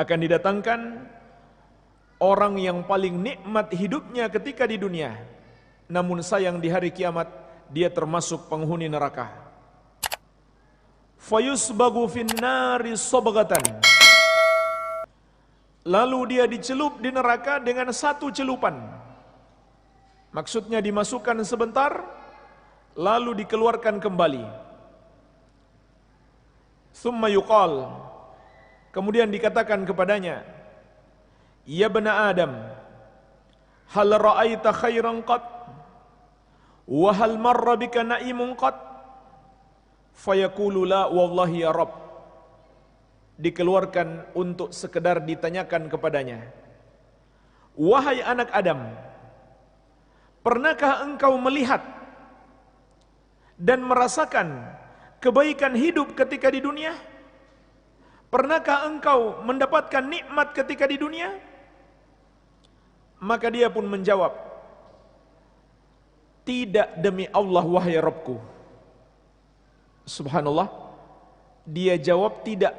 akan didatangkan orang yang paling nikmat hidupnya ketika di dunia, namun sayang di hari kiamat dia termasuk penghuni neraka. Fayusbagu finnari sabghatan, lalu dia dicelup di neraka dengan satu celupan. Maksudnya dimasukkan sebentar, lalu dikeluarkan kembali. Tsumma yuqal, kemudian dikatakan kepadanya, ya bani Adam, hal ra'aita khairan qad wa hal marra bika na'imun qad? Fayaqulu la wallahi ya Rabb. Dikeluarkan untuk sekedar ditanyakan kepadanya, wahai anak Adam, pernahkah engkau melihat dan merasakan kebaikan hidup ketika di dunia? Pernahkah engkau mendapatkan nikmat ketika di dunia? Maka dia pun menjawab, tidak demi Allah wahai Rabbku. Subhanallah, dia jawab tidak.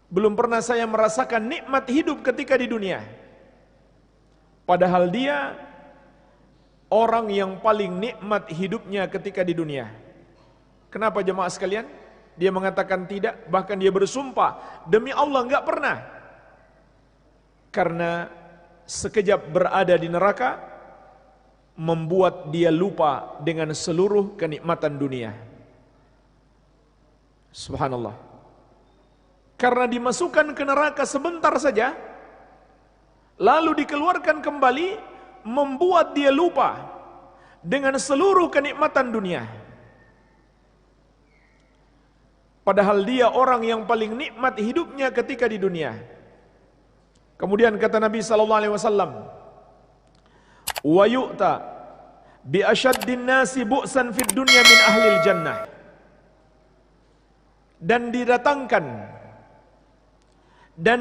Belum pernah saya merasakan nikmat hidup ketika di dunia. Padahal dia orang yang paling nikmat hidupnya ketika di dunia. Kenapa jemaah sekalian? Dia mengatakan tidak, bahkan dia bersumpah, demi Allah enggak pernah. Karena sekejap berada di neraka membuat dia lupa dengan seluruh kenikmatan dunia. Subhanallah. Karena dimasukkan ke neraka sebentar saja, lalu dikeluarkan kembali, membuat dia lupa dengan seluruh kenikmatan dunia. Padahal dia orang yang paling nikmat hidupnya ketika di dunia. Kemudian kata Nabi sallallahu alaihi wasallam, wa yu'ta bi asyaddin nasi bu'san fid dunya min ahlil jannah. Dan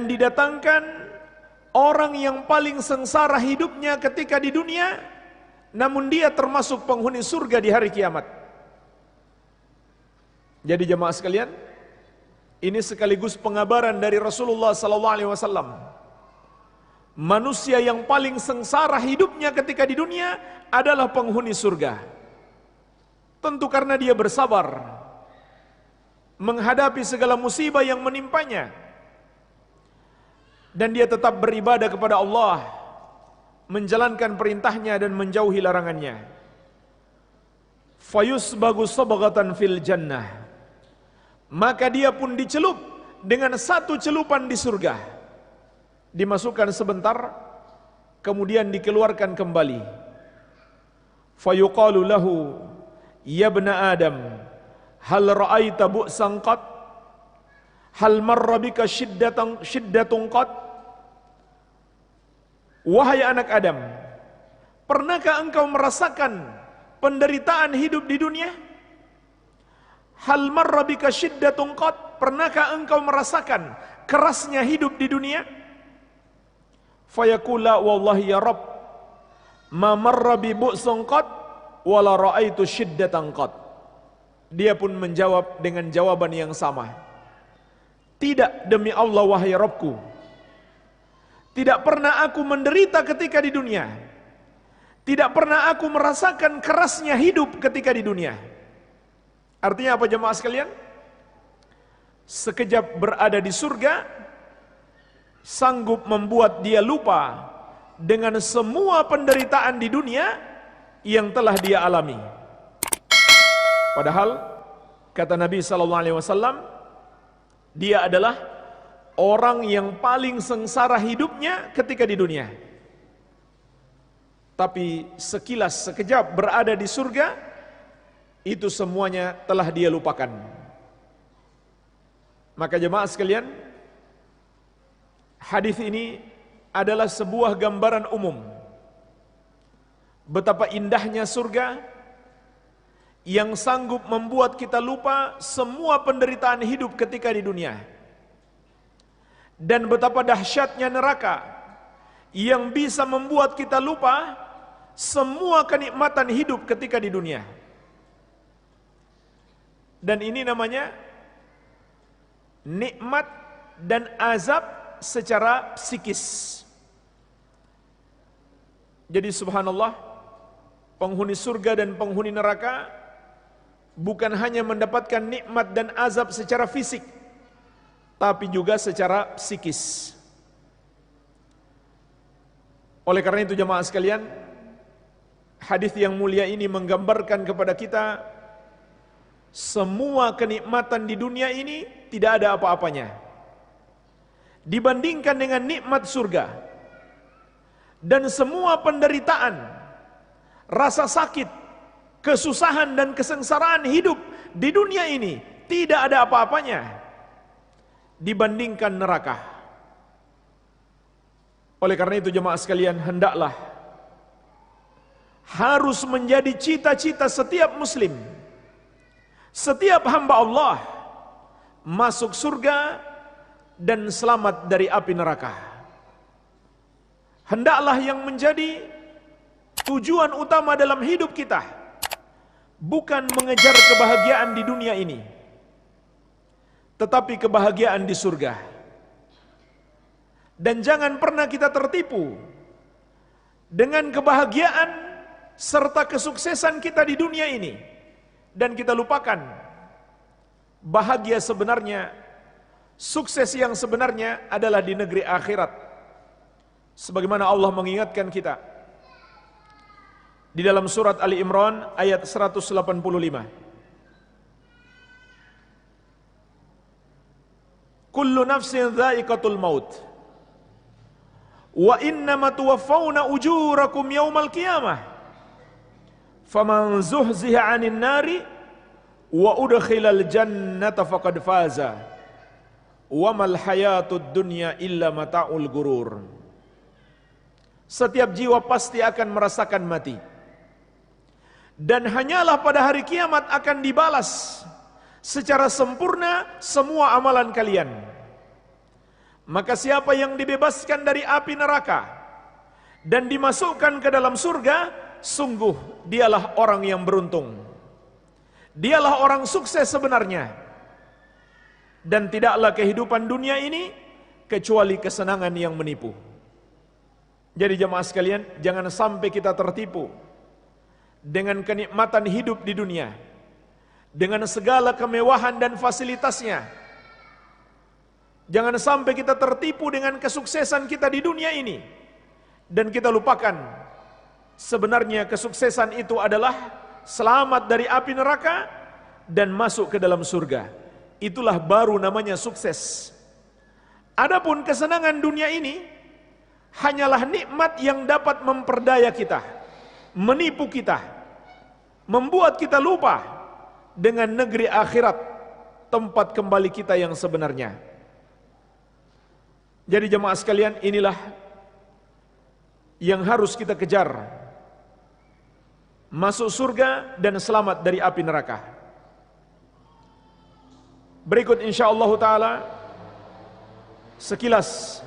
didatangkan orang yang paling sengsara hidupnya ketika di dunia, namun dia termasuk penghuni surga di hari kiamat. Jadi jemaah sekalian, ini sekaligus pengabaran dari Rasulullah sallallahu alaihi wasallam. Manusia yang paling sengsara hidupnya ketika di dunia adalah penghuni surga. Tentu karena dia bersabar menghadapi segala musibah yang menimpanya, dan dia tetap beribadah kepada Allah, menjalankan perintahnya dan menjauhi larangannya. Fayusbagu sabghatan fil jannah, maka dia pun dicelup dengan satu celupan di surga. Dimasukkan sebentar, kemudian dikeluarkan kembali. Fayuqalu lahu, ya bani Adam, hal ra'aita bu'san qad? Hal marra bika shiddatun qad? Wahai anak Adam, pernahkah engkau merasakan penderitaan hidup di dunia? Hal marra bika shiddatun qad? Pernahkah engkau merasakan kerasnya hidup di dunia? Fayaqula wallahi ya Rabb, ma marra bi bu'sun qad wala ra'aitu shiddatan qad. Dia pun menjawab dengan jawaban yang sama. Tidak demi Allah wahai Rabbku, tidak pernah aku menderita ketika di dunia. Tidak pernah aku merasakan kerasnya hidup ketika di dunia. Artinya apa jemaah sekalian? Sekejap berada di surga sanggup membuat dia lupa dengan semua penderitaan di dunia yang telah dia alami. Padahal kata Nabi sallallahu alaihi wasallam, dia adalah orang yang paling sengsara hidupnya ketika di dunia. Tapi sekilas sekejap berada di surga, itu semuanya telah dia lupakan. Maka jemaah sekalian, hadis ini adalah sebuah gambaran umum betapa indahnya surga yang sanggup membuat kita lupa semua penderitaan hidup ketika di dunia, dan betapa dahsyatnya neraka yang bisa membuat kita lupa semua kenikmatan hidup ketika di dunia. Dan ini namanya nikmat dan azab secara psikis. Jadi subhanallah, penghuni surga dan penghuni neraka bukan hanya mendapatkan nikmat dan azab secara fisik, tapi juga secara psikis. Oleh karena itu jemaah sekalian, hadis yang mulia ini menggambarkan kepada kita semua kenikmatan di dunia ini tidak ada apa-apanya dibandingkan dengan nikmat surga. Dan semua penderitaan, rasa sakit, kesusahan dan kesengsaraan hidup di dunia ini tidak ada apa-apanya dibandingkan neraka. Oleh karena itu jemaah sekalian, hendaklah harus menjadi cita-cita setiap muslim, setiap hamba Allah masuk surga dan selamat dari api neraka. Hendaklah yang menjadi tujuan utama dalam hidup kita bukan mengejar kebahagiaan di dunia ini, tetapi kebahagiaan di surga. Dan jangan pernah kita tertipu dengan kebahagiaan serta kesuksesan kita di dunia ini, dan kita lupakan bahagia sebenarnya, sukses yang sebenarnya adalah di negeri akhirat. Sebagaimana Allah mengingatkan kita di dalam surat Ali Imran ayat 185. Kullu nafsin dha'iqatul maut wa innama tuwaffawna ujurakum yawmal qiyamah faman zuhziha 'anil nari wa udkhilal jannata faqad faza wa mal hayatud dunya illa mata'ul gurur. Setiap jiwa pasti akan merasakan mati, dan hanyalah pada hari kiamat akan dibalas secara sempurna semua amalan kalian. Maka siapa yang dibebaskan dari api neraka dan dimasukkan ke dalam surga, sungguh dialah orang yang beruntung. Dialah orang sukses sebenarnya. Dan tidaklah kehidupan dunia ini kecuali kesenangan yang menipu. Jadi jemaah sekalian, jangan sampai kita tertipu dengan kenikmatan hidup di dunia, dengan segala kemewahan dan fasilitasnya. Jangan sampai kita tertipu dengan kesuksesan kita di dunia ini, dan kita lupakan sebenarnya kesuksesan itu adalah selamat dari api neraka dan masuk ke dalam surga. Itulah baru namanya sukses. Adapun kesenangan dunia ini hanyalah nikmat yang dapat memperdaya kita, menipu kita, membuat kita lupa dengan negeri akhirat, tempat kembali kita yang sebenarnya. Jadi jemaah sekalian, inilah yang harus kita kejar, masuk surga dan selamat dari api neraka. Berikut insyaallah ta'ala sekilas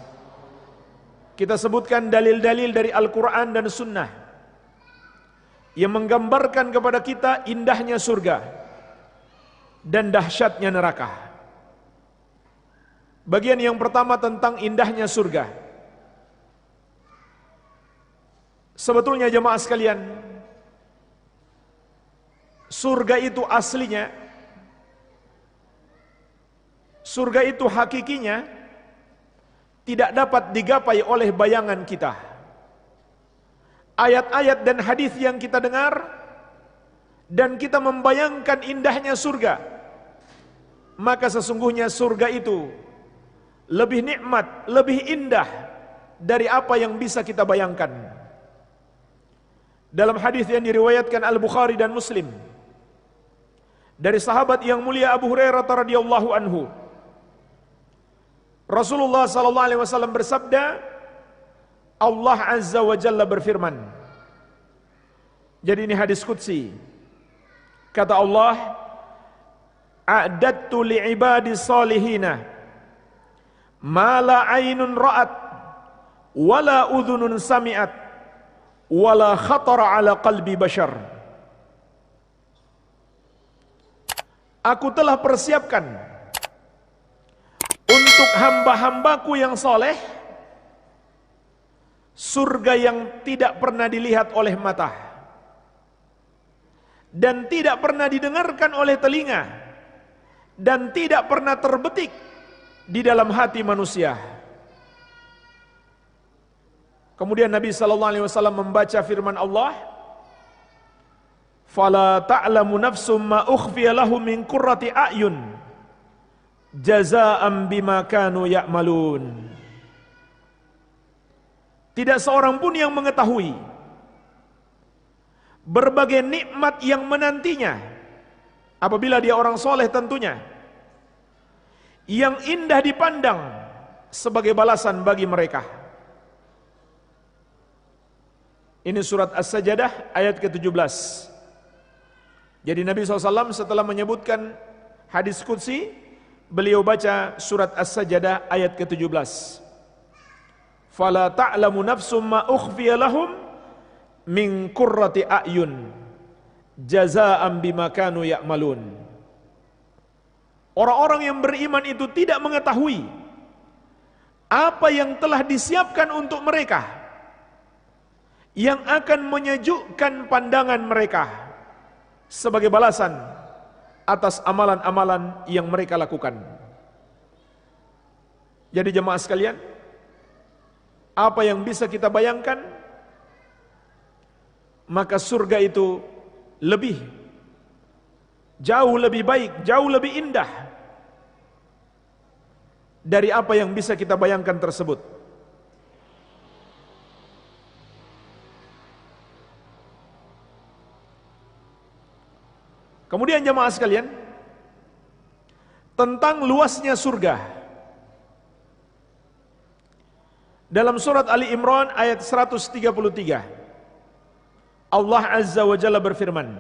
kita sebutkan dalil-dalil dari Al-Quran dan Sunnah yang menggambarkan kepada kita indahnya surga dan dahsyatnya neraka. Bagian yang pertama tentang indahnya surga. Sebetulnya jemaah sekalian, surga itu aslinya, surga itu hakikinya tidak dapat digapai oleh bayangan kita. Ayat-ayat dan hadis yang kita dengar dan kita membayangkan indahnya surga, maka sesungguhnya surga itu lebih nikmat, lebih indah dari apa yang bisa kita bayangkan. Dalam hadis yang diriwayatkan Al-Bukhari dan Muslim dari sahabat yang mulia Abu Hurairah radhiyallahu anhu, Rasulullah sallallahu alaihi wasallam bersabda, Allah azza wa jalla berfirman. Jadi ini hadis qudsi. Kata Allah, a'dattu li'ibadi salihina ma la aynun ra'at wala udhunun sami'at wala khatara ala qalbi bashar. Aku telah persiapkan untuk untuk hamba-hambaku yang soleh, surga yang tidak pernah dilihat oleh mata dan tidak pernah didengarkan oleh telinga dan tidak pernah terbetik di dalam hati manusia. Kemudian Nabi SAW membaca firman Allah, "Fala ta'lamu nafsum ma ukhfiya lahum min qurrati a'yun jazaa'an bima kanu ya'malun." Tidak seorang pun yang mengetahui berbagai nikmat yang menantinya apabila dia orang soleh tentunya, yang indah dipandang sebagai balasan bagi mereka. Ini surat As-Sajdah ayat ke-17. Jadi Nabi SAW setelah menyebutkan hadis qudsi, beliau baca surat As-Sajdah ayat ke-17. Fala ta'lamu nafsum ma ukhfiya lahum min qurrati a'yun jazaa'an bima kanu ya'malun. Orang-orang yang beriman itu tidak mengetahui apa yang telah disiapkan untuk mereka, yang akan menyejukkan pandangan mereka sebagai balasan atas amalan-amalan yang mereka lakukan. Jadi jemaah sekalian, apa yang bisa kita bayangkan, maka surga itu jauh lebih baik, jauh lebih indah dari apa yang bisa kita bayangkan tersebut. Kemudian jemaah sekalian, tentang luasnya surga, dalam surat Ali Imran ayat 133, Allah Azza wa Jalla berfirman,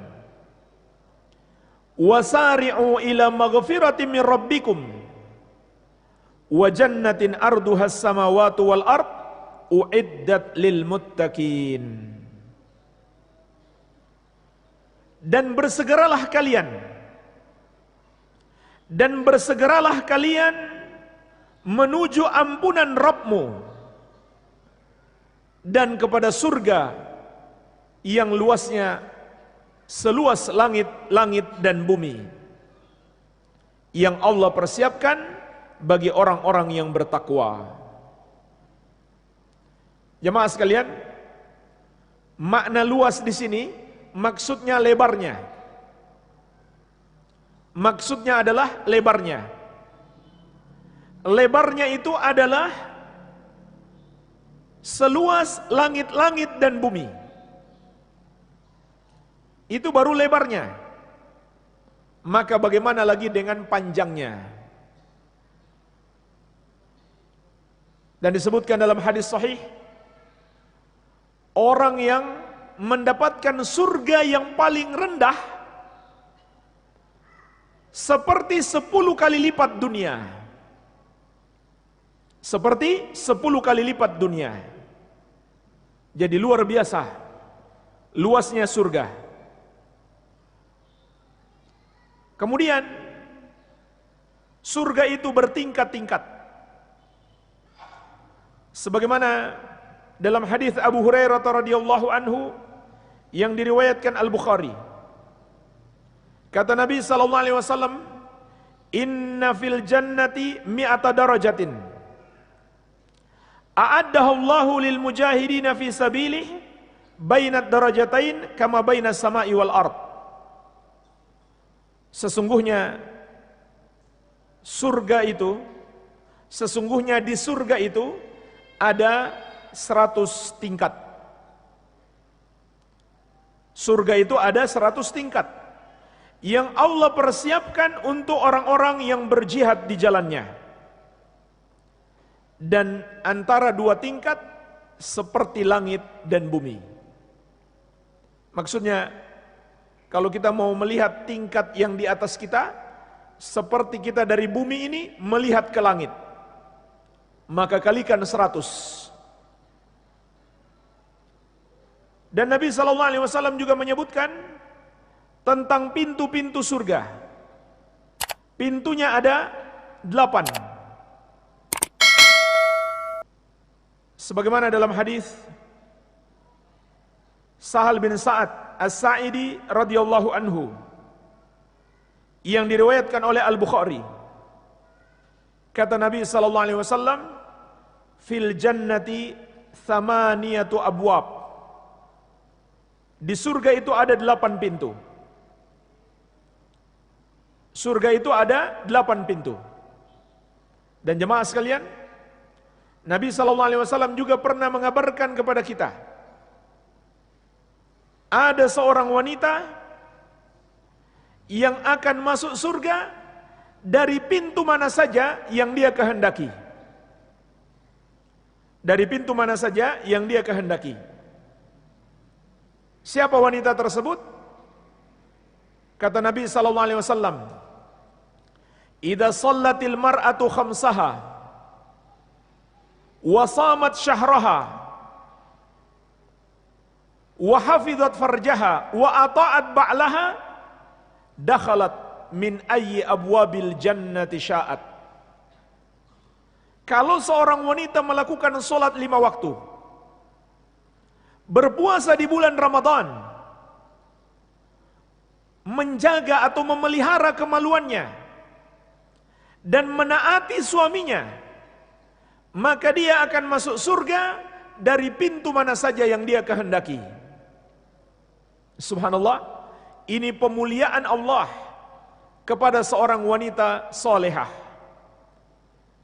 "Wasari'u ila maghfiratin min rabbikum wa jannatin arduhas samawati wal ard uiddat lil muttaqin." Dan bersegeralah kalian menuju ampunan Rabbmu dan kepada surga yang luasnya seluas langit-langit dan bumi, yang Allah persiapkan bagi orang-orang yang bertakwa. Jemaah sekalian, makna luas di sini maksudnya lebarnya. Maksudnya adalah lebarnya. Lebarnya itu adalah seluas langit-langit dan bumi. Itu baru lebarnya. Maka bagaimana lagi dengan panjangnya? Dan disebutkan dalam hadis sahih, orang yang mendapatkan surga yang paling rendah seperti 10 kali lipat dunia. Seperti 10 kali lipat dunia. Jadi luar biasa luasnya surga. Kemudian surga itu bertingkat-tingkat. Sebagaimana dalam hadis Abu Hurairah radhiyallahu anhu yang diriwayatkan Al-Bukhari, kata Nabi sallallahu alaihi wasallam, "Inna fil jannati mi'ata darajatin a'addahu Allahu lil mujahidina fi sabilih bainad darajatain kama bainas sama'i wal ard." Sesungguhnya di surga itu ada 100 tingkat. Surga itu ada 100 tingkat yang Allah persiapkan untuk orang-orang yang berjihad di jalannya. Dan antara dua tingkat seperti langit dan bumi. Maksudnya, kalau kita mau melihat tingkat yang di atas kita, seperti kita dari bumi ini melihat ke langit, maka kalikan 100. Dan Nabi SAW juga menyebutkan tentang pintu-pintu surga. Pintunya ada 8. Sebagaimana dalam hadis Sahal bin Sa'ad As-Sa'idi radhiyallahu anhu yang diriwayatkan oleh Al-Bukhari, kata Nabi sallallahu alaihi wasallam, fil jannati thamaniyatu abwab. Di surga itu ada 8 pintu. Surga itu ada 8 pintu. Dan jemaah sekalian, Nabi SAW juga pernah mengabarkan kepada kita, ada seorang wanita yang akan masuk surga dari pintu mana saja yang dia kehendaki. Dari pintu mana saja yang dia kehendaki. Siapa wanita tersebut? Kata Nabi SAW, idza shallatil mar'atu khamsaha wa shamat syahraha wa hafizat farjaha wa ata'at ba'laha dakhalat min ayyi abwabil jannati sya'at. Kalau seorang wanita melakukan salat 5 waktu, berpuasa di bulan Ramadan, menjaga atau memelihara kemaluannya, dan menaati suaminya, maka dia akan masuk surga dari pintu mana saja yang dia kehendaki. Subhanallah, ini pemuliaan Allah kepada seorang wanita solehah.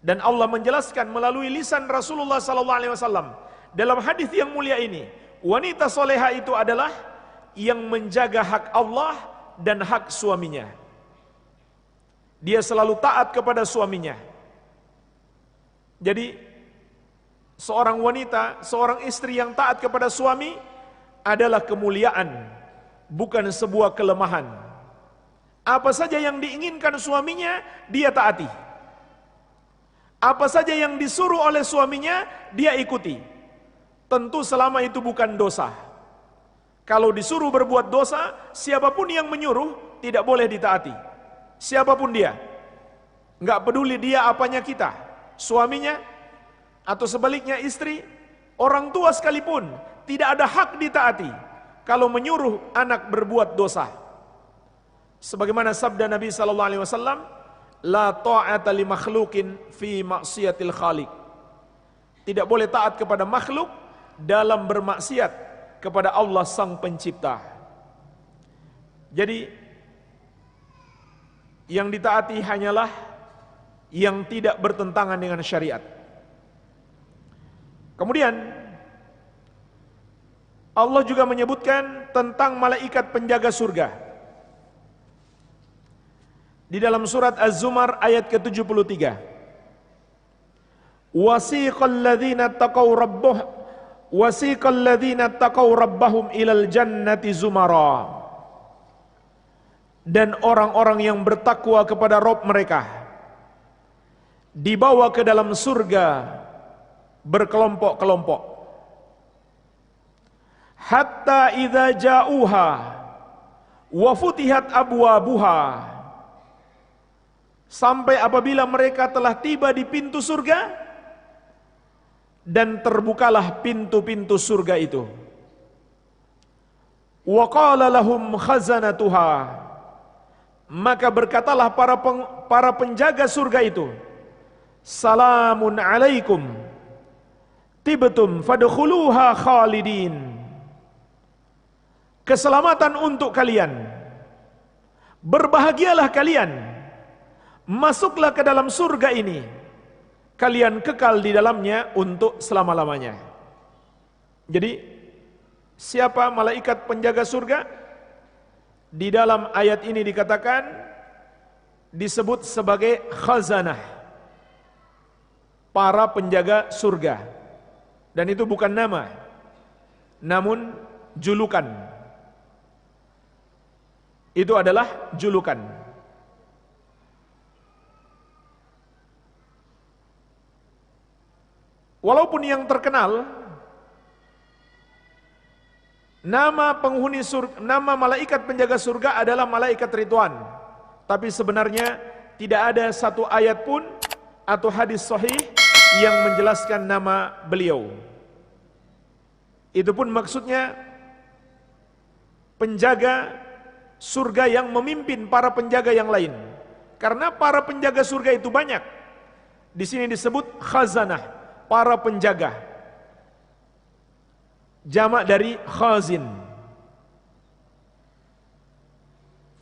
Dan Allah menjelaskan melalui lisan Rasulullah SAW dalam hadis yang mulia ini, wanita solehah itu adalah yang menjaga hak Allah dan hak suaminya. Dia selalu taat kepada suaminya. Jadi seorang wanita, seorang istri yang taat kepada suami adalah kemuliaan, bukan sebuah kelemahan. Apa saja yang diinginkan suaminya, dia taati. Apa saja yang disuruh oleh suaminya, dia ikuti. Tentu selama itu bukan dosa. Kalau disuruh berbuat dosa, siapapun yang menyuruh tidak boleh ditaati. Siapapun dia, nggak peduli dia apanya kita, suaminya atau sebaliknya istri, orang tua sekalipun tidak ada hak ditaati kalau menyuruh anak berbuat dosa. Sebagaimana sabda Nabi SAW, la ta'ata li makhlukin fi maksiatil khaliq. Tidak boleh taat kepada makhluk dalam bermaksiat kepada Allah Sang Pencipta. Jadi yang ditaati hanyalah yang tidak bertentangan dengan syariat. Kemudian Allah juga menyebutkan tentang malaikat penjaga surga di dalam surat Az-Zumar ayat ke-73. Wasiqal ladzina taqaw rabbahum ilal jannati zumara. Dan orang-orang yang bertakwa kepada Rabb mereka dibawa ke dalam surga berkelompok-kelompok. Hatta idza ja'uha wa futihat abwabuha. Sampai apabila mereka telah tiba di pintu surga dan terbukalah pintu-pintu surga itu. Wa qala lahum khazanatuha. Maka berkatalah para penjaga surga itu, salamun alaikum tibtum fadkhuluha khalidin. Keselamatan untuk kalian, berbahagialah kalian, masuklah ke dalam surga ini, kalian kekal di dalamnya untuk selama-lamanya. Jadi siapa malaikat penjaga surga? Di dalam ayat ini dikatakan disebut sebagai khazanah, para penjaga surga. Dan itu bukan nama, namun julukan. Itu adalah julukan. Walaupun yang terkenal nama penghuni surga, nama malaikat penjaga surga adalah malaikat Ridwan, tapi sebenarnya tidak ada satu ayat pun atau hadis sahih yang menjelaskan nama beliau. Itu pun maksudnya penjaga surga yang memimpin para penjaga yang lain. Karena para penjaga surga itu banyak. Di sini disebut khazanah, para penjaga. Jamak dari khazin.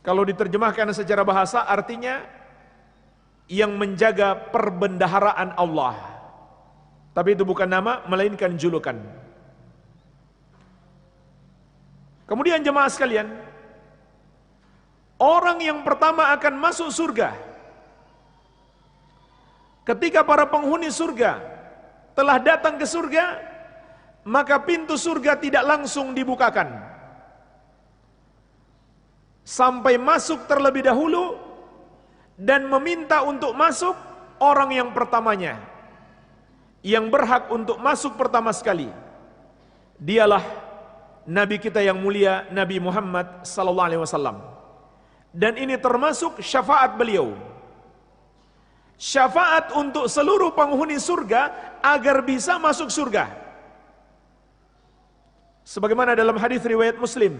Kalau diterjemahkan secara bahasa artinya yang menjaga perbendaharaan Allah. Tapi itu bukan nama, melainkan julukan. Kemudian jemaah sekalian, orang yang pertama akan masuk surga ketika para penghuni surga telah datang ke surga, maka pintu surga tidak langsung dibukakan sampai masuk terlebih dahulu dan meminta untuk masuk orang yang pertamanya, yang berhak untuk masuk pertama sekali. Dialah Nabi kita yang mulia, Nabi Muhammad sallallahu alaihi wasallam. Dan ini termasuk syafaat beliau. Syafaat untuk seluruh penghuni surga agar bisa masuk surga. Sebagaimana dalam hadis riwayat Muslim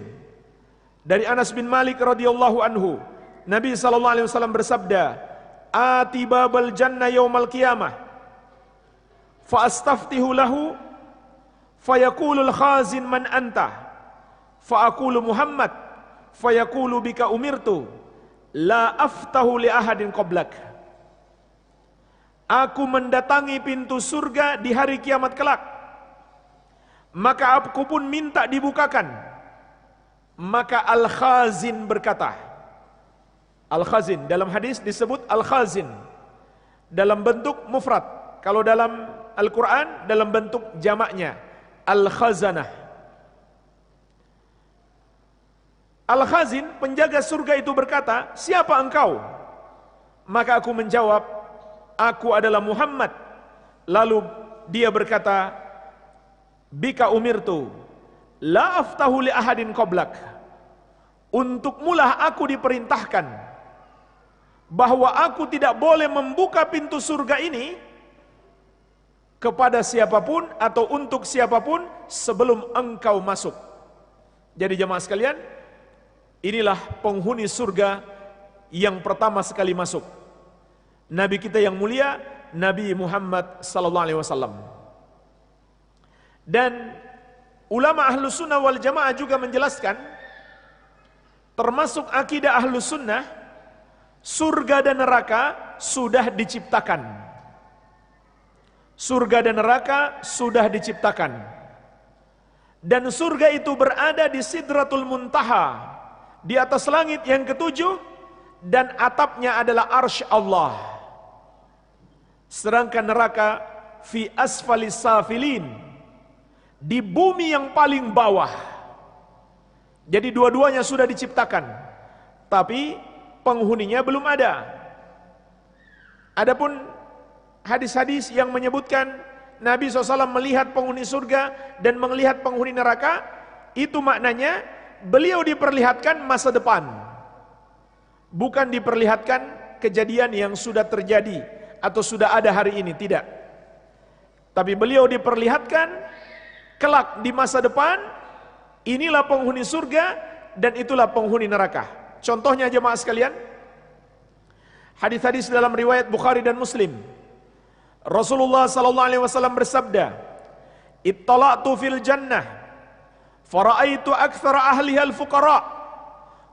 dari Anas bin Malik radhiyallahu anhu, Nabi sallallahu alaihi wasallam bersabda, "Ati babal jannah yaumal qiyamah, fa astaftihu lahu, fayaqulul khazin man anta, fa aqulu Muhammad, fayaqulu bika umirtu, la aftahu li ahadin qablak." Aku mendatangi pintu surga di hari kiamat kelak, maka aku pun minta dibukakan. Maka Al-Khazin berkata, Al-Khazin dalam hadis disebut Al-Khazin dalam bentuk mufrad. Kalau dalam Al-Quran dalam bentuk jamaknya Al-Khazanah. Al-Khazin, penjaga surga itu berkata, "Siapa engkau?" Maka aku menjawab, "Aku adalah Muhammad." Lalu dia berkata, "Bika umirtu, la aftahu li ahadin qablak." Untukmulah aku diperintahkan bahwa aku tidak boleh membuka pintu surga ini kepada siapapun atau untuk siapapun sebelum engkau masuk. Jadi jemaah sekalian, inilah penghuni surga yang pertama sekali masuk. Nabi kita yang mulia, Nabi Muhammad sallallahu alaihi wasallam. Dan ulama Ahlus Sunnah wal Jamaah juga menjelaskan, termasuk akidah Ahlus Sunnah, surga dan neraka sudah diciptakan. Surga dan neraka sudah diciptakan. Dan surga itu berada di Sidratul Muntaha, di atas langit yang ketujuh, dan atapnya adalah arsy Allah. Sedangkan neraka fi asfalis safilin, di bumi yang paling bawah. Jadi dua-duanya sudah diciptakan, tapi penghuninya belum ada. Adapun hadis-hadis yang menyebutkan Nabi SAW melihat penghuni surga dan melihat penghuni neraka, itu maknanya beliau diperlihatkan masa depan, bukan diperlihatkan kejadian yang sudah terjadi atau sudah ada hari ini, tidak. Tapi beliau diperlihatkan kelak di masa depan, inilah penghuni surga dan itulah penghuni neraka. Contohnya jemaah sekalian, hadis-hadis dalam riwayat Bukhari dan Muslim, Rasulullah sallallahu alaihi wasallam bersabda, "Ittala'tu fil jannah fara'aitu aktsara ahliha al-fuqara,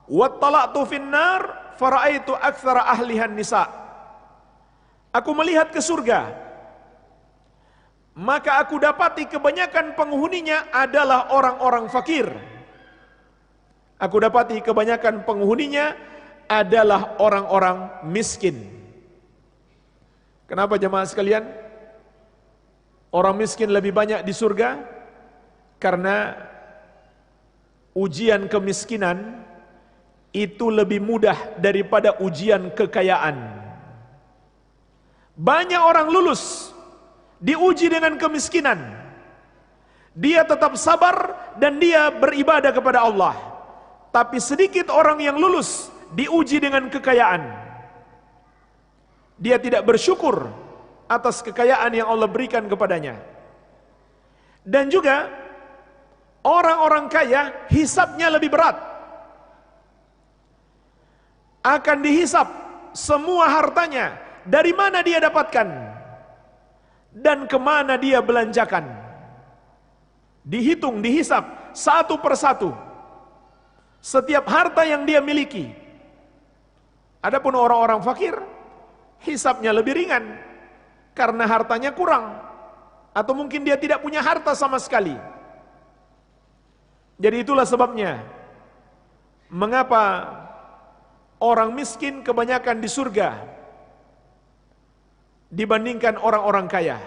wa ittala'tu fin nar fara'aitu aktsara ahliha an-nisa." Aku melihat ke surga, maka aku dapati kebanyakan penghuninya adalah orang-orang fakir. Aku dapati kebanyakan penghuninya adalah orang-orang miskin. Kenapa jemaah sekalian? Orang miskin lebih banyak di surga karena ujian kemiskinan itu lebih mudah daripada ujian kekayaan. Banyak orang lulus diuji dengan kemiskinan, dia tetap sabar dan dia beribadah kepada Allah. Tapi sedikit orang yang lulus diuji dengan kekayaan, dia tidak bersyukur atas kekayaan yang Allah berikan kepadanya. Dan juga Orang-orang kaya hisabnya lebih berat. Akan dihisab semua hartanya, dari mana dia dapatkan dan kemana dia belanjakan. Dihitung, dihisab satu persatu setiap harta yang dia miliki. Adapun orang-orang fakir, hisabnya lebih ringan karena hartanya kurang, atau mungkin dia tidak punya harta sama sekali. Jadi itulah sebabnya mengapa orang miskin kebanyakan di surga dibandingkan orang-orang kaya.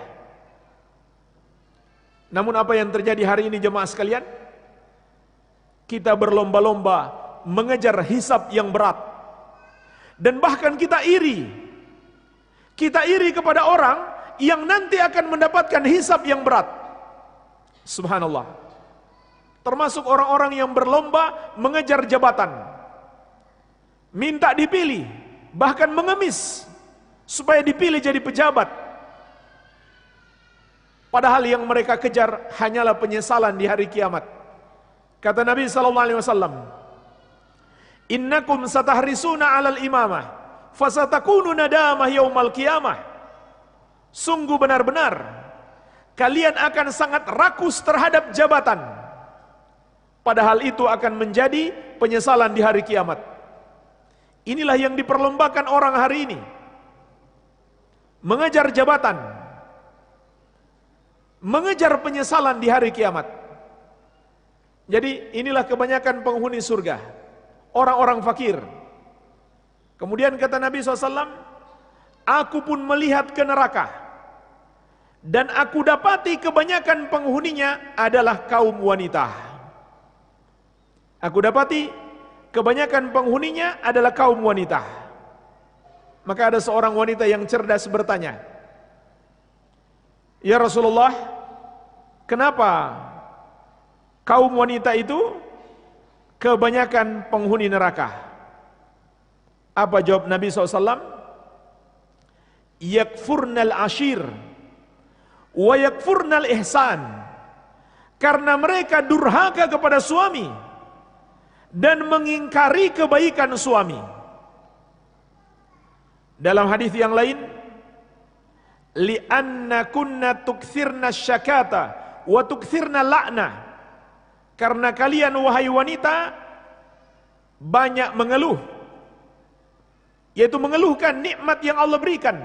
Namun apa yang terjadi hari ini jemaah sekalian? Kita berlomba-lomba mengejar hisab yang berat. Dan bahkan kita iri. Kita iri kepada orang yang nanti akan mendapatkan hisab yang berat. Subhanallah. Termasuk orang-orang yang berlomba mengejar jabatan. Minta dipilih, bahkan mengemis supaya dipilih jadi pejabat. Padahal yang mereka kejar hanyalah penyesalan di hari kiamat. Kata Nabi SAW, "Innakum satahrisuna 'alal imamah, fasatakunu nadamah yaumal qiyamah." Sungguh benar-benar kalian akan sangat rakus terhadap jabatan. Padahal itu akan menjadi penyesalan di hari kiamat. Inilah yang diperlombakan orang hari ini. Mengejar jabatan, mengejar penyesalan di hari kiamat. Jadi inilah kebanyakan penghuni surga, orang-orang fakir. Kemudian kata Nabi SAW, aku pun melihat ke neraka, dan aku dapati kebanyakan penghuninya adalah kaum wanita. Aku dapati kebanyakan penghuninya adalah kaum wanita. Maka ada seorang wanita yang cerdas bertanya, "Ya Rasulullah, kenapa kaum wanita itu kebanyakan penghuni neraka?" Apa jawab Nabi SAW? "Yakfurnal ashir wa yakfurnal ihsan." Karena mereka durhaka kepada suami dan mengingkari kebaikan suami. Dalam hadis yang lain, li'anna kunna tukthirna syakata wa tukthirna la'na. Karena kalian wahai wanita banyak mengeluh, yaitu mengeluhkan nikmat yang Allah berikan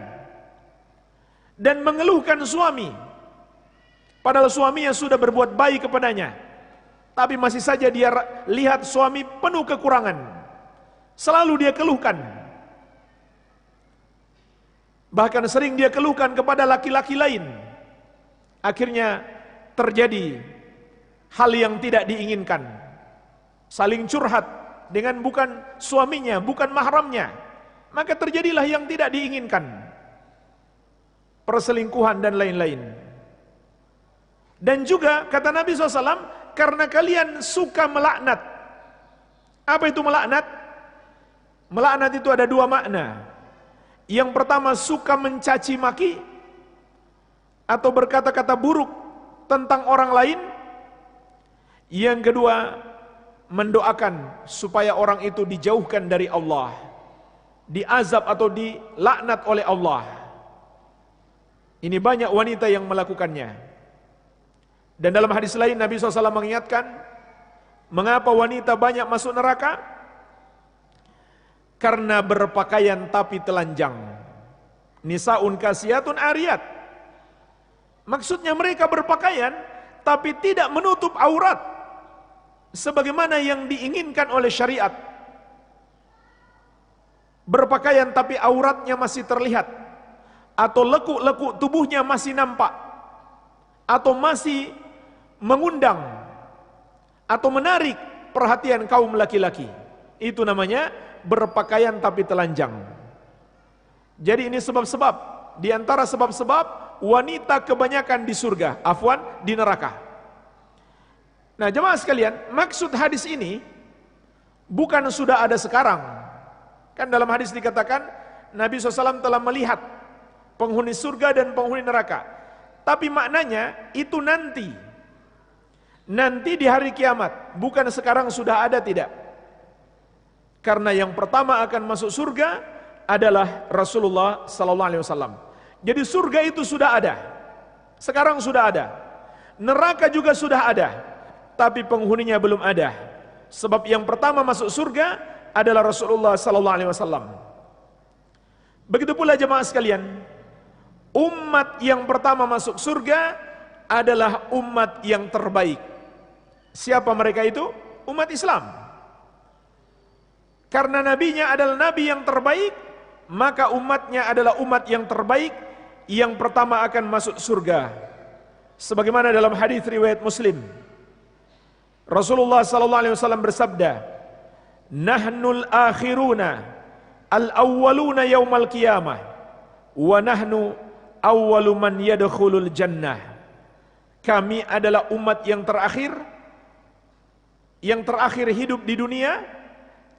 dan mengeluhkan suami, padahal suaminya sudah berbuat baik kepadanya, tapi masih saja dia lihat suami penuh kekurangan, selalu dia keluhkan. Bahkan sering dia keluhkan kepada laki-laki lain. Akhirnya terjadi hal yang tidak diinginkan. Saling curhat dengan bukan suaminya, bukan mahramnya. Maka terjadilah yang tidak diinginkan. Perselingkuhan dan lain-lain. Dan juga kata Nabi SAW, karena kalian suka melaknat. Apa itu melaknat? Melaknat itu ada dua makna. Yang pertama suka mencaci maki atau berkata-kata buruk tentang orang lain. Yang kedua mendoakan supaya orang itu dijauhkan dari Allah, diazab atau dilaknat oleh Allah. Ini banyak wanita yang melakukannya. Dan dalam hadis lain Nabi SAW mengingatkan, mengapa wanita banyak masuk neraka? Karena berpakaian tapi telanjang. Nisaun kasiyatun ariyat. Maksudnya mereka berpakaian tapi tidak menutup aurat sebagaimana yang diinginkan oleh syariat. Berpakaian tapi auratnya masih terlihat, atau lekuk-lekuk tubuhnya masih nampak, atau masih mengundang atau menarik perhatian kaum laki-laki. Itu namanya berpakaian tapi telanjang. Jadi ini sebab-sebab, di antara sebab-sebab wanita kebanyakan di surga, afwan, di neraka. Nah jemaah sekalian, maksud hadis ini bukan sudah ada sekarang. Kan dalam hadis dikatakan Nabi SAW telah melihat penghuni surga dan penghuni neraka. Tapi maknanya itu nanti. nanti di hari kiamat, bukan sekarang sudah ada, tidak. Karena yang pertama akan masuk surga adalah Rasulullah sallallahu alaihi wasallam. Jadi surga itu sudah ada. Sekarang sudah ada. Neraka juga sudah ada, tapi penghuninya belum ada. Sebab yang pertama masuk surga adalah Rasulullah sallallahu alaihi wasallam. Begitu pula jemaah sekalian, umat yang pertama masuk surga adalah umat yang terbaik. Siapa mereka itu? Umat Islam. Karena nabinya adalah nabi yang terbaik, maka umatnya adalah umat yang terbaik, yang pertama akan masuk surga. Sebagaimana dalam hadis riwayat Muslim, Rasulullah sallallahu alaihi wasallam bersabda, "Nahnul akhiruna al-awwaluna yaumal qiyamah wa nahnu awwalu man yadkhulul jannah." Kami adalah umat yang terakhir hidup di dunia,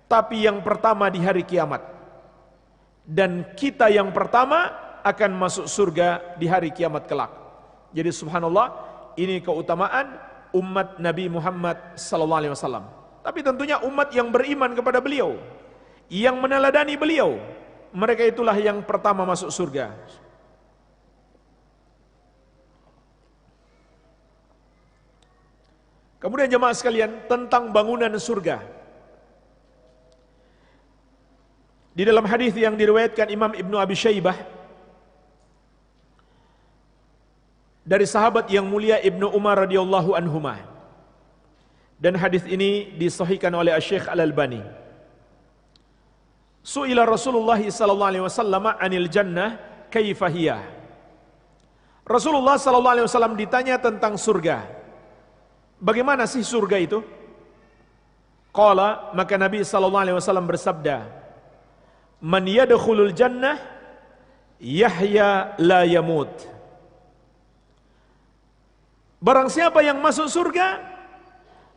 tapi yang pertama di hari kiamat. Dan kita yang pertama akan masuk surga di hari kiamat kelak. Jadi subhanallah, ini keutamaan umat Nabi Muhammad sallallahu alaihi wasallam. Tapi tentunya umat yang beriman kepada beliau, yang meneladani beliau, mereka itulah yang pertama masuk surga. Kemudian jemaah sekalian, tentang bangunan surga. Di dalam hadis yang diriwayatkan Imam Ibnu Abi Syaibah dari sahabat yang mulia Ibnu Umar radhiyallahu anhuma, dan hadis ini disahihkan oleh Syekh Al-Albani. Su'ila Rasulullah sallallahu alaihi wasallam 'anil jannah kaifa hiya. Rasulullah sallallahu alaihi wasallam ditanya tentang surga. Bagaimana sih surga itu? Qala, maka Nabi sallallahu alaihi wasallam bersabda, "Man yadkhulul jannah yahya la yamut." Barang siapa yang masuk surga,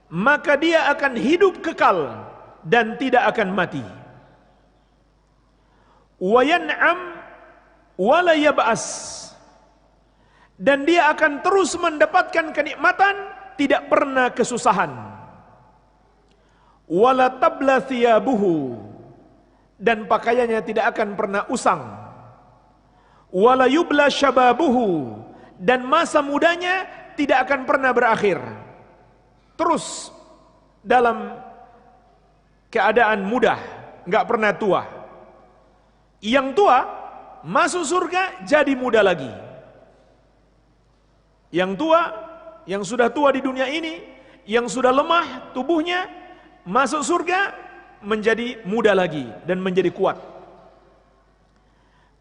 maka dia akan hidup kekal dan tidak akan mati. Wa yan'am wa la yab'as. Dan dia akan terus mendapatkan kenikmatan, tidak pernah kesusahan. Wala tabla thiyabuhu, dan pakaiannya tidak akan pernah usang. Wala yubla syababuhu, dan masa mudanya tidak akan pernah berakhir. Terus dalam keadaan muda, nggak pernah tua. Yang tua masuk surga jadi muda lagi. Yang tua, yang sudah tua di dunia ini, yang sudah lemah tubuhnya, masuk surga menjadi muda lagi dan menjadi kuat.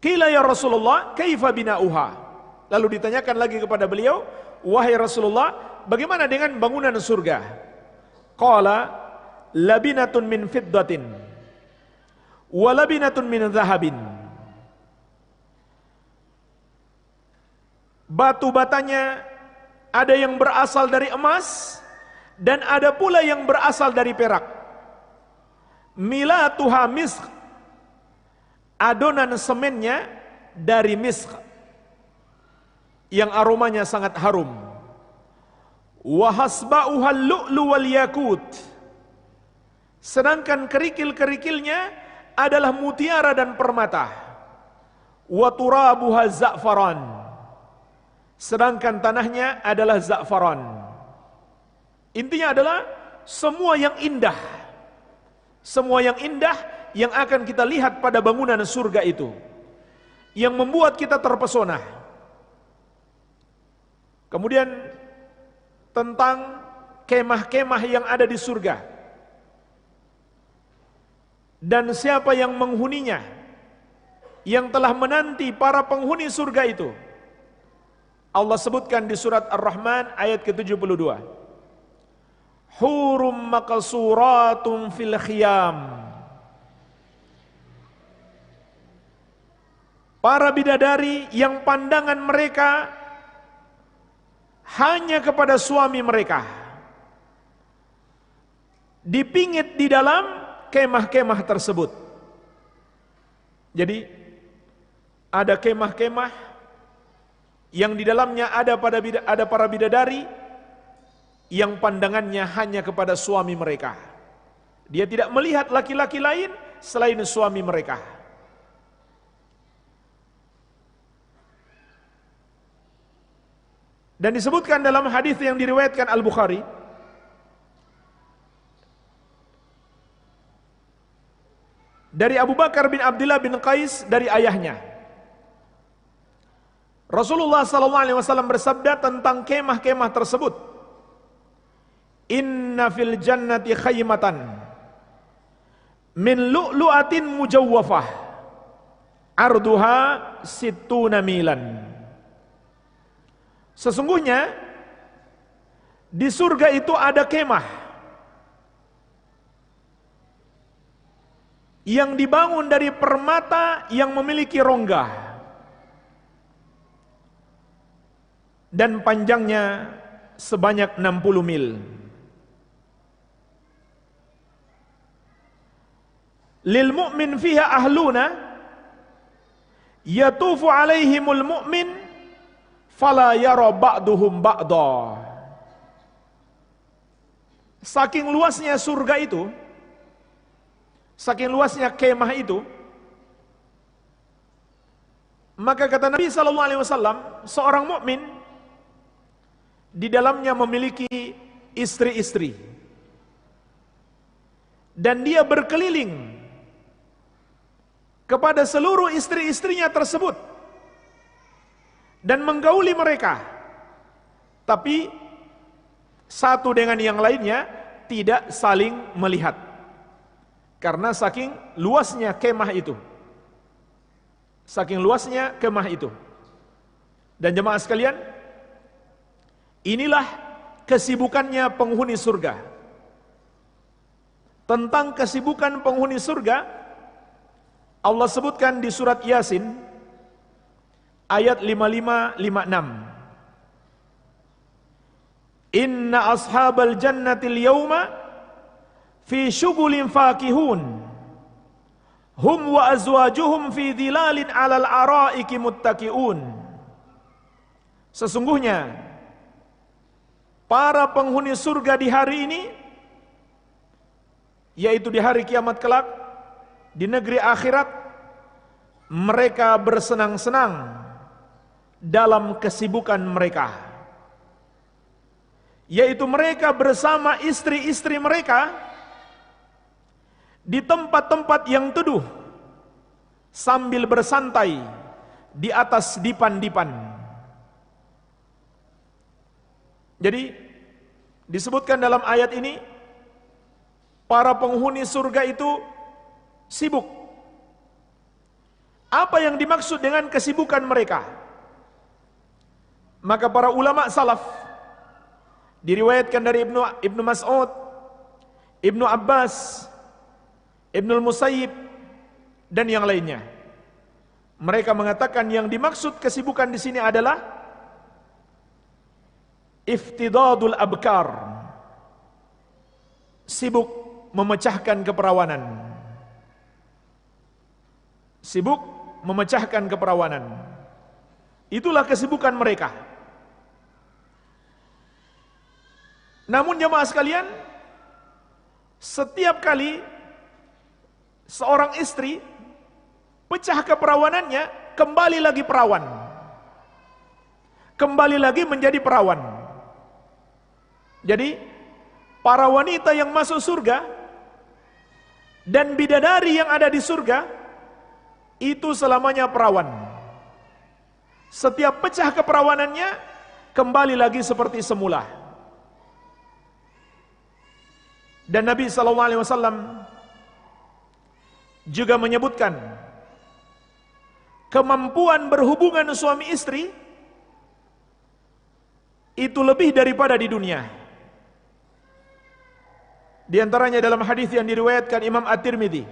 Qila ya Rasulullah, kaifa bina'uha? Lalu ditanyakan lagi kepada beliau, wahai Rasulullah, bagaimana dengan bangunan surga? Qala labinatun min fiddatin wa labinatun min zahabin. Batu batanya ada yang berasal dari emas dan ada pula yang berasal dari perak. Milatuha misk, adonan semennya dari misk yang aromanya sangat harum. Wa hasba'uha al-lu'lu wal yakut, sedangkan kerikil-kerikilnya adalah mutiara dan permata. Wa turabuha za'faran, sedangkan tanahnya adalah za'faran. Intinya adalah semua yang indah, semua yang indah yang akan kita lihat pada bangunan surga itu, yang membuat kita terpesona. Kemudian tentang kemah-kemah yang ada di surga dan siapa yang menghuninya, yang telah menanti para penghuni surga itu. Allah sebutkan di surat Ar-Rahman ayat ke-72. Hurum maqsuratun fil khiyam. Para bidadari yang pandangan mereka hanya kepada suami mereka, dipingit di dalam kemah-kemah tersebut. Jadi ada kemah-kemah yang di dalamnya ada para bidadari yang pandangannya hanya kepada suami mereka. Dia tidak melihat laki-laki lain selain suami mereka. Dan disebutkan dalam hadis yang diriwayatkan Al-Bukhari dari Abu Bakar bin Abdullah bin Qais dari ayahnya. Rasulullah SAW bersabda tentang kemah-kemah tersebut. Inna fil jannati khaymatan min lu'lu'atin mujawwafah arduha sittuna milan. Sesungguhnya di surga itu ada kemah yang dibangun dari permata yang memiliki rongga dan panjangnya sebanyak 60 mil. Lil mu'min fiha ahluna yatufu alaihimul mu'min fala yara ba'duhum ba'da. Saking luasnya surga itu, saking luasnya kemah itu, maka kata Nabi SAW, seorang mukmin di dalamnya memiliki istri-istri, dan dia berkeliling kepada seluruh istri-istrinya tersebut dan menggauli mereka, tapi satu dengan yang lainnya tidak saling melihat karena saking luasnya kemah itu, saking luasnya kemah itu. Dan jemaah sekalian, inilah kesibukannya penghuni surga. Tentang kesibukan penghuni surga, Allah sebutkan di surat Yasin ayat 55-56. Inna ashabal jannatil yawma fi syugulin fakihun hum wa azwajuhum fi dhilalin alal araiki muttaqiun. Sesungguhnya para penghuni surga di hari ini, yaitu di hari kiamat kelak, di negeri akhirat, mereka bersenang-senang dalam kesibukan mereka, yaitu mereka bersama istri-istri mereka di tempat-tempat yang teduh sambil bersantai di atas dipan-dipan. Jadi disebutkan dalam ayat ini, para penghuni surga itu sibuk. Apa yang dimaksud dengan kesibukan mereka? Maka para ulama salaf, diriwayatkan dari Ibnu Mas'ud, Ibnu Abbas, Ibnu Musayyib, dan yang lainnya, mereka mengatakan yang dimaksud kesibukan di sini adalah iftidadul abkar, sibuk memecahkan keperawanan, sibuk memecahkan keperawanan. Itulah kesibukan mereka. Namun jemaah sekalian, setiap kali seorang istri pecah keperawanannya, kembali lagi perawan, kembali lagi menjadi perawan. Jadi para wanita yang masuk surga dan bidadari yang ada di surga itu selamanya perawan. Setiap pecah keperawanannya, kembali lagi seperti semula. Dan Nabi SAW juga menyebutkan kemampuan berhubungan suami istri itu lebih daripada di dunia. Di antaranya dalam hadis yang diriwayatkan Imam At-Tirmidzi,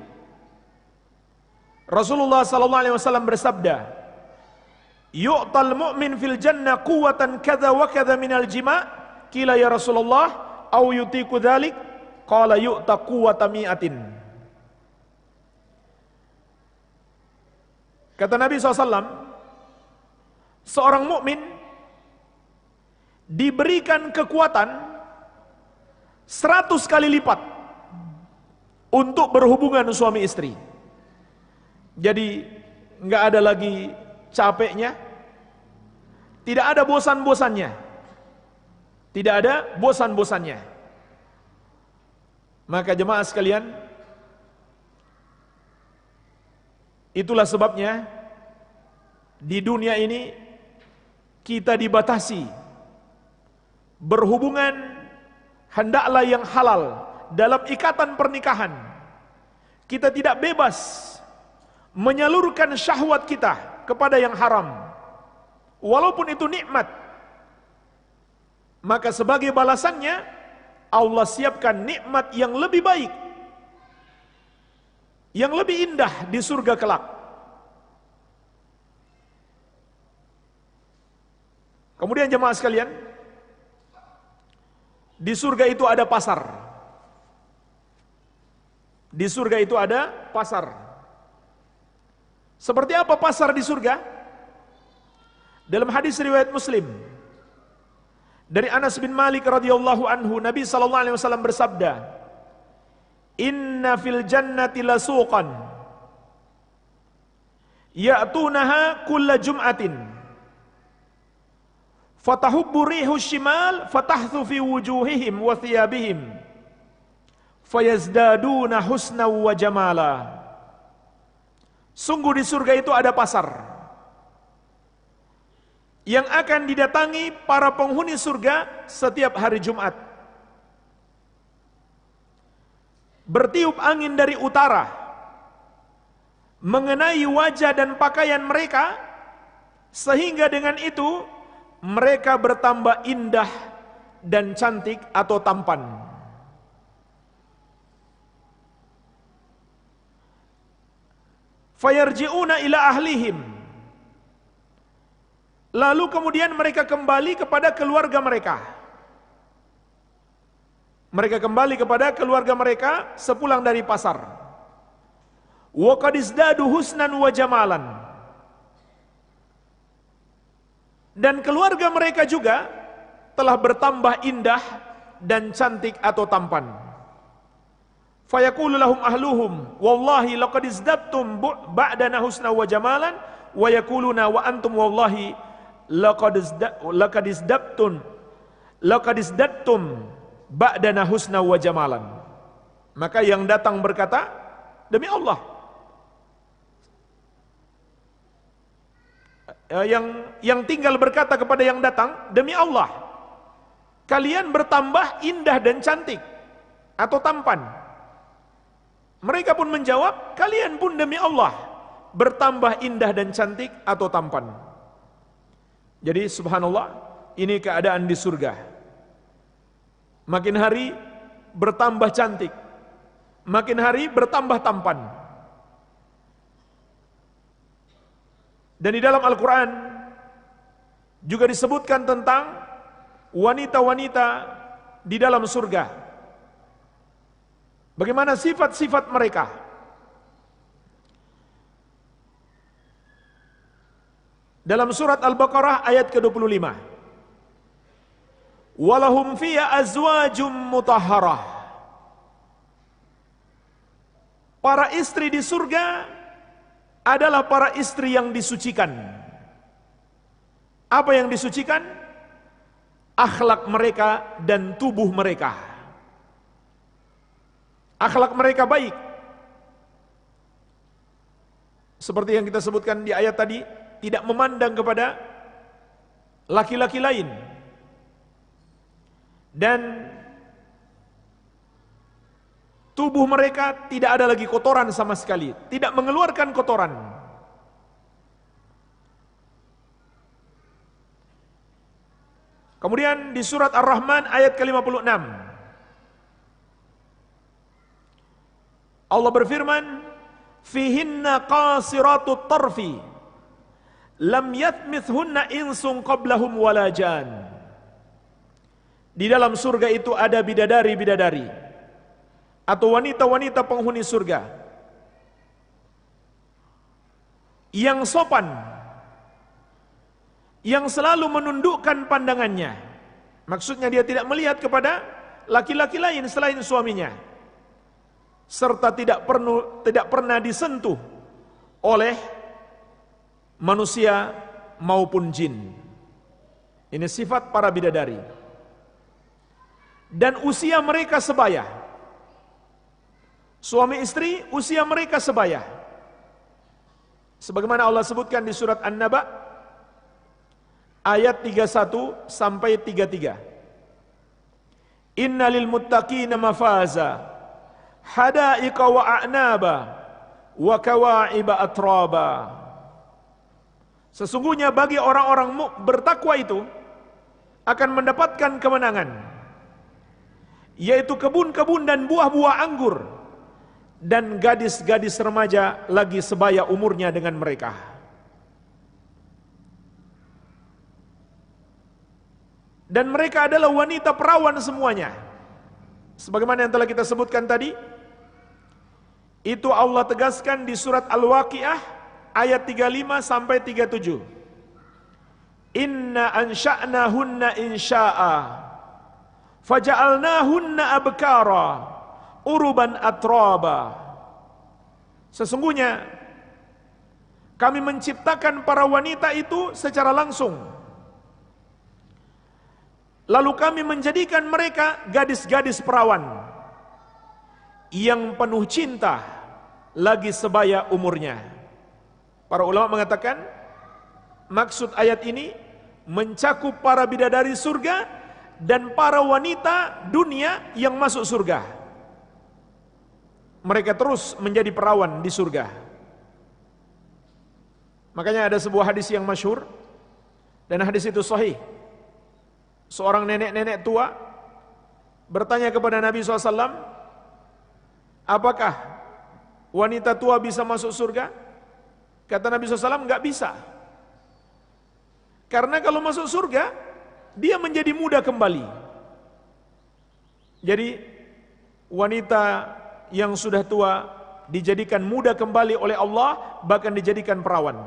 Rasulullah SAW bersabda, yu'tal mu'min fil jannah quwwatan kadza wa kadza minal jima'. Qila ya Rasulullah, au yutiku dzalik? Qala yu'ta quwwata mi'atin. Kata Nabi SAW, seorang mukmin diberikan kekuatan 100 kali lipat untuk berhubungan suami istri. Jadi nggak ada lagi capeknya, tidak ada bosan-bosannya, tidak ada bosan-bosannya. Maka jemaah sekalian, itulah sebabnya di dunia ini kita dibatasi berhubungan hendaklah yang halal dalam ikatan pernikahan. Kita tidak bebas menyalurkan syahwat kita kepada yang haram, walaupun itu nikmat. Maka sebagai balasannya Allah siapkan nikmat yang lebih baik, yang lebih indah di surga kelak. Kemudian jemaah sekalian, di surga itu ada pasar. Di surga itu ada pasar. Seperti apa pasar di surga? Dalam hadis riwayat Muslim dari Anas bin Malik radhiyallahu anhu, Nabi sallallahu alaihi wasallam bersabda, "Inna fil jannati lasuqan ya'tunaha kulla jum'atin fatahubbu rihu shimal fatahthu fi wujuhihim wa thiyabihim fayazdaduna husna wa jamala." Sungguh di surga itu ada pasar yang akan didatangi para penghuni surga setiap hari Jumat. Bertiup angin dari utara mengenai wajah dan pakaian mereka, sehingga dengan itu mereka bertambah indah dan cantik atau tampan. Fayarji'una ila ahlihim, lalu kemudian mereka kembali kepada keluarga mereka. Mereka kembali kepada keluarga mereka sepulang dari pasar. Wa qad izdadu husnan wa jamalan, dan keluarga mereka juga telah bertambah indah dan cantik atau tampan. Fayaqulu lahum ahluhum wallahi laqad izdabtum ba'dana husna wa jamalan, wa yaquluna wa antum wallahi laqad izdabtum ba'dana husna wa jamalan. Maka yang datang berkata, demi Allah, yang tinggal berkata kepada yang datang, demi Allah, kalian bertambah indah dan cantik atau tampan. Mereka pun menjawab, kalian pun demi Allah bertambah indah dan cantik atau tampan. Jadi subhanallah, ini keadaan di surga. Makin hari bertambah cantik, makin hari bertambah tampan. Dan di dalam Al-Quran juga disebutkan tentang wanita-wanita di dalam surga. Bagaimana sifat-sifat mereka? Dalam surat Al-Baqarah ayat ke-25. Walahum fiya azwajum mutahharah. Para istri di surga adalah para istri yang disucikan. Apa yang disucikan? Akhlak mereka dan tubuh mereka. Akhlak mereka baik. Seperti yang kita sebutkan di ayat tadi, tidak memandang kepada laki-laki lain. Dan tubuh mereka tidak ada lagi kotoran sama sekali, tidak mengeluarkan kotoran. Kemudian di surat Ar-Rahman ayat ke-56, Allah berfirman, fihinna qasiratut tarfi lam yathmithunna insun qablahum wala jan. Di dalam surga itu ada bidadari-bidadari atau wanita-wanita penghuni surga yang sopan, yang selalu menundukkan pandangannya. Maksudnya dia tidak melihat kepada laki-laki lain selain suaminya, serta tidak pernah disentuh oleh manusia maupun jin. Ini sifat para bidadari. Dan usia mereka sebaya. Suami istri usia mereka sebaya. Sebagaimana Allah sebutkan di surat An-Naba ayat 31 sampai 33. Innalil muttaqina mafaza hadaiqa wa a'naba wa kawa'iba atraba. Sesungguhnya bagi orang-orang bertakwa itu akan mendapatkan kemenangan, yaitu kebun-kebun dan buah-buah anggur, dan gadis-gadis remaja lagi sebaya umurnya dengan mereka. Dan mereka adalah wanita perawan semuanya. Sebagaimana yang telah kita sebutkan tadi, itu Allah tegaskan di surat Al-Waqiah ayat 35 sampai 37. Inna ansha'nahunna insya'a faja'alnahunna abkara uruban atraba. Sesungguhnya kami menciptakan para wanita itu secara langsung, lalu kami menjadikan mereka gadis-gadis perawan yang penuh cinta lagi sebaya umurnya. Para ulama mengatakan maksud ayat ini mencakup para bidadari surga dan para wanita dunia yang masuk surga. Mereka terus menjadi perawan di surga. Makanya ada sebuah hadis yang masyhur, dan hadis itu sahih. Seorang nenek-nenek tua bertanya kepada Nabi SAW, apakah wanita tua bisa masuk surga? Kata Nabi SAW, enggak bisa. Karena kalau masuk surga, dia menjadi muda kembali. Jadi wanita yang sudah tua dijadikan muda kembali oleh Allah, bahkan dijadikan perawan.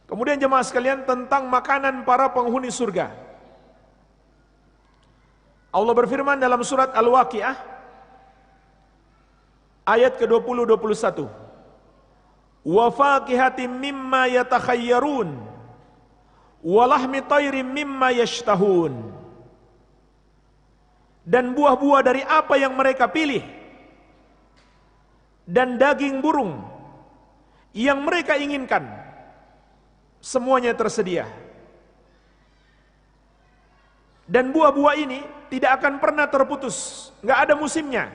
Kemudian jemaah sekalian, tentang makanan para penghuni surga. Allah berfirman dalam surat Al-Waqiah ayat ke-20-21. Wa faqihatin mimma yatakhayyarun wa lahmi tayrin mimma yashtahun. Dan buah-buah dari apa yang mereka pilih, dan daging burung yang mereka inginkan, semuanya tersedia. Dan buah-buah ini tidak akan pernah terputus, nggak ada musimnya.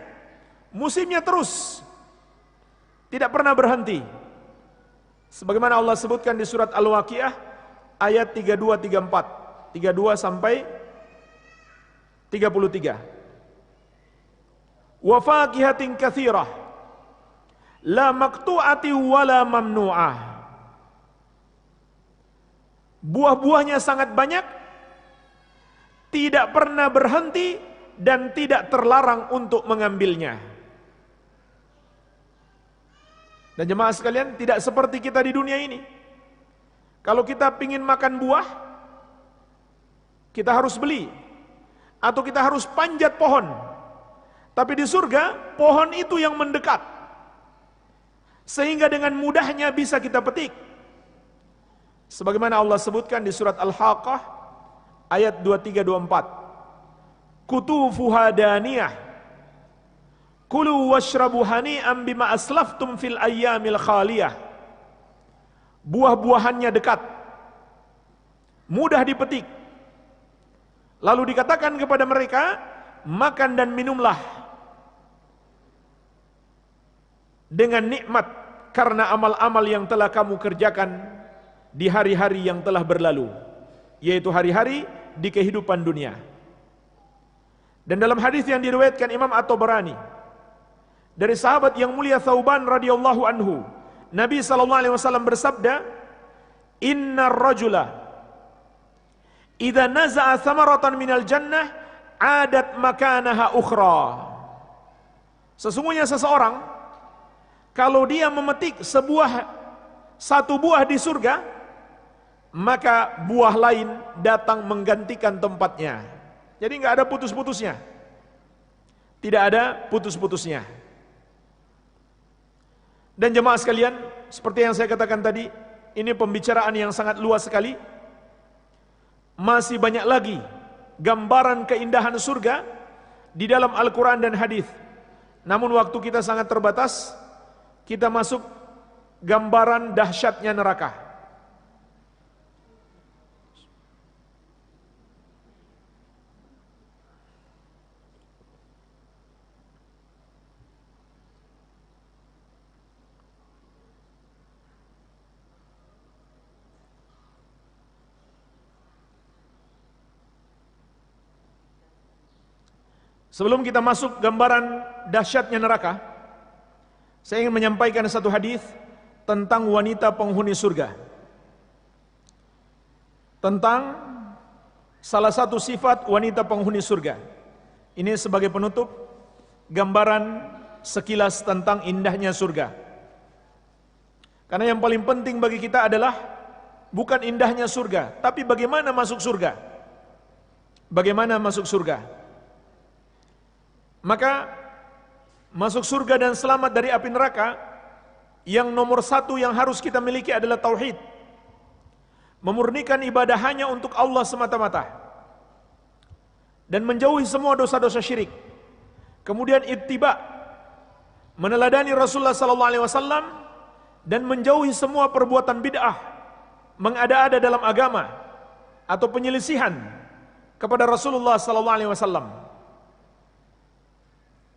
Musimnya terus, tidak pernah berhenti. Sebagaimana Allah sebutkan di surat Al-Waqiah ayat 32-34, 32 sampai 33. Wa faqihatin katsirah la maqtu'ati wala mamnu'ah. Buah-buahnya sangat banyak, tidak pernah berhenti dan tidak terlarang untuk mengambilnya. Dan jemaah sekalian, tidak seperti kita di dunia ini. Kalau kita ingin makan buah, kita harus beli, atau kita harus panjat pohon. Tapi di surga, pohon itu yang mendekat, sehingga dengan mudahnya bisa kita petik. Sebagaimana Allah sebutkan di surat Al-Haqqah ayat 23-24. Kutufuha daniyah kulu washrabu hani'an bima aslaftum fil ayyamil khaliyah. Buah-buahannya dekat, mudah dipetik. Lalu dikatakan kepada mereka, makan dan minumlah dengan nikmat karena amal-amal yang telah kamu kerjakan di hari-hari yang telah berlalu, yaitu hari-hari di kehidupan dunia. Dan dalam hadis yang diriwayatkan Imam At-Tabarani dari sahabat yang mulia Thauban radhiyallahu anhu, Nabi SAW bersabda, Innar rajula idza naza'a thamaratan minal jannah adat makanaha ukhra. Sesungguhnya seseorang kalau dia memetik satu buah di surga, maka buah lain datang menggantikan tempatnya. Jadi nggak ada putus-putusnya. Tidak ada putus-putusnya. Dan jemaah sekalian, seperti yang saya katakan tadi, ini pembicaraan yang sangat luas sekali. Masih banyak lagi gambaran keindahan surga di dalam Al-Quran dan hadis. Namun waktu kita sangat terbatas. Kita masuk gambaran dahsyatnya neraka. Sebelum kita masuk gambaran dahsyatnya neraka, saya ingin menyampaikan satu hadis tentang wanita penghuni surga. Tentang salah satu sifat wanita penghuni surga. Ini sebagai penutup gambaran sekilas tentang indahnya surga. Karena yang paling penting bagi kita adalah bukan indahnya surga, tapi bagaimana masuk surga. Bagaimana masuk surga. Maka masuk surga dan selamat dari api neraka, yang nomor satu yang harus kita miliki adalah tauhid. Memurnikan ibadah hanya untuk Allah semata-mata dan menjauhi semua dosa-dosa syirik. Kemudian ittiba, meneladani Rasulullah SAW dan menjauhi semua perbuatan bid'ah, mengada-ada dalam agama atau penyelisihan kepada Rasulullah SAW.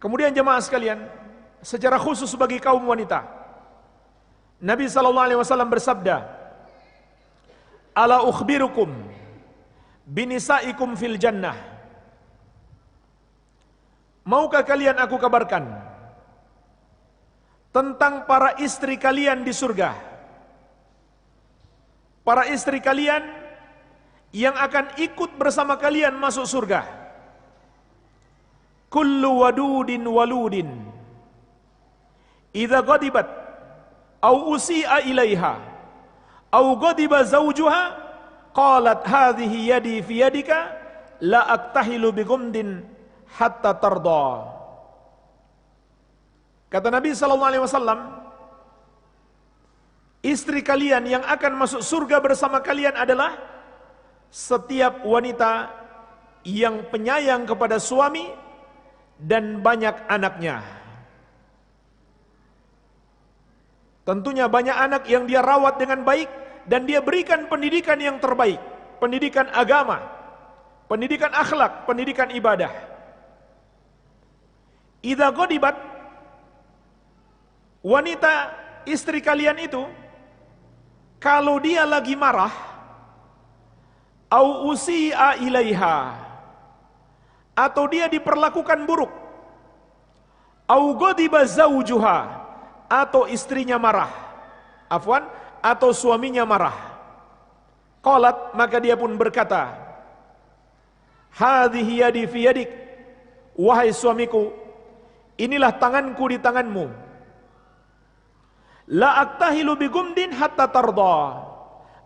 Kemudian jemaah sekalian, secara khusus bagi kaum wanita, Nabi SAW bersabda, "Ala ukhbirukum binisaikum fil jannah." Maukah kalian aku kabarkan tentang para istri kalian di surga? Para istri kalian yang akan ikut bersama kalian masuk surga. Kullu wadudin waludin idza ghadibat au usi'a ilaiha au ghadiba zawjuha qalat hadhihi yadi fi yadika la aktahilu bigumdin hatta tarda. Kata Nabi SAW, istri kalian yang akan masuk surga bersama kalian adalah setiap wanita yang penyayang kepada suami dan banyak anaknya. Tentunya banyak anak yang dia rawat dengan baik dan dia berikan pendidikan yang terbaik, pendidikan agama, pendidikan akhlak, pendidikan ibadah. Idza ghadibat, wanita istri kalian itu kalau dia lagi marah, au usi'a ilaiha, atau dia diperlakukan buruk, au ghadiba zawjuha, atau istrinya marah, atau suaminya marah, qalat, maka dia pun berkata, hadhihi yadi fi yadik, wahai suamiku, inilah tanganku di tanganmu, la aktahilu bigumdin hatta tarda,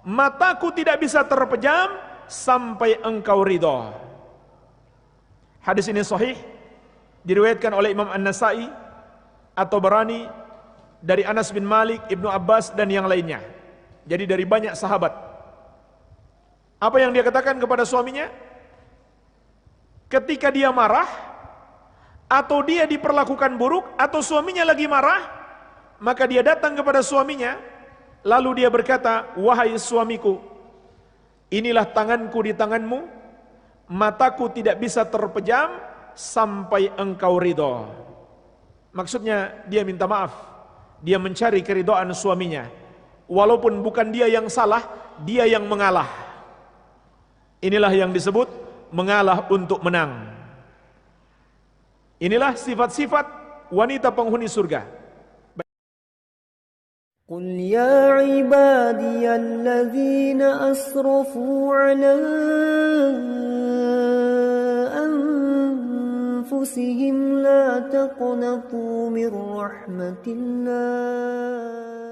mataku tidak bisa terpejam sampai engkau ridha. Hadis ini sahih, diriwayatkan oleh Imam An-Nasai atau Barani dari Anas bin Malik, Ibnu Abbas dan yang lainnya. Jadi dari banyak sahabat. Apa yang dia katakan kepada suaminya? Ketika dia marah atau dia diperlakukan buruk atau suaminya lagi marah, maka dia datang kepada suaminya lalu dia berkata, wahai suamiku, inilah tanganku di tanganmu, mataku tidak bisa terpejam sampai engkau ridho. Maksudnya dia minta maaf, dia mencari keridhaan suaminya, walaupun bukan dia yang salah, dia yang mengalah. Inilah yang disebut mengalah untuk menang. Inilah sifat-sifat wanita penghuni surga. قل يا عبادي الذين أسرفوا على أنفسهم لا تقنطوا من رحمة الله